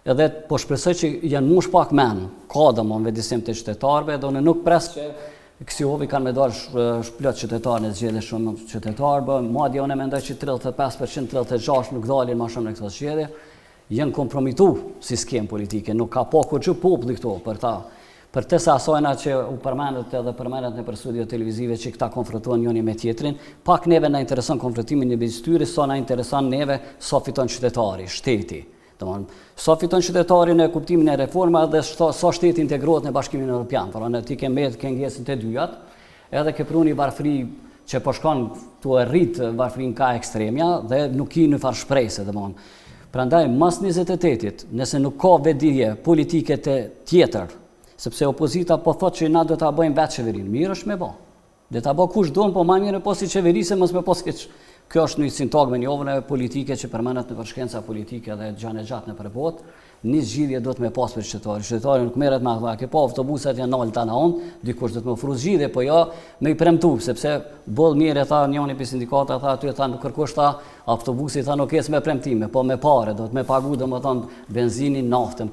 edhe po shpresoj që janë mush pak men, ka domon vendisim të qytetarëve, do në nuk pres që Ksiovi kanë me dalë shplot qytetarë në zgjedhje shumë qytetarë, madje unë mendoj që 35%, 36% nuk dalin më shumë në këto zgjedhje, janë kompromitu si skemë politike, nuk ka pa kurrë populli këto për ta. Për të asajna që u përmendet edhe përmendet në studio televizive që këta konfrontojnë njëri me tjetrin, pak neve na intereson konfrontimi në mes tyre, sa na intereson neve sa fiton qytetari, shteti. Sa fiton qytetari në kuptimin e reforma dhe sa shteti integrohet në Bashkimin Evropian. Pra në ti ke ngjesën të dyjat, edhe ke pruni varfëri që po shkon tu e rrit varfërinë ka ekstremja dhe nuk i në farë shpresë, domthon. Prandaj mas 28-it, nëse nuk ka vetdije politike të tjetër, sepse opozita po thotë që na do ta bëjmë vetë qeverinë, mirë është me bë. Do ta bë kush don, po më mirë pas si qeveri se mos me pas keq. Kjo është një sintagme njëvëne politike që përmendet në përshkenca politike dhe gjanë e gjatë në përbot, një zgjidhje do të me pas për qytetari. Qytetari nuk merret me atë, ke pa autobuset janë nalë tana unë, dikush do të me ofru zgjidhje, po jo me i premtu, sepse boll mirë e tha njëni për sindikata, tha aty tha nuk kërkosh ta autobusi, tha nuk ecë me premtime, po me pare, do të me pagu domethënë benzinin, naftën.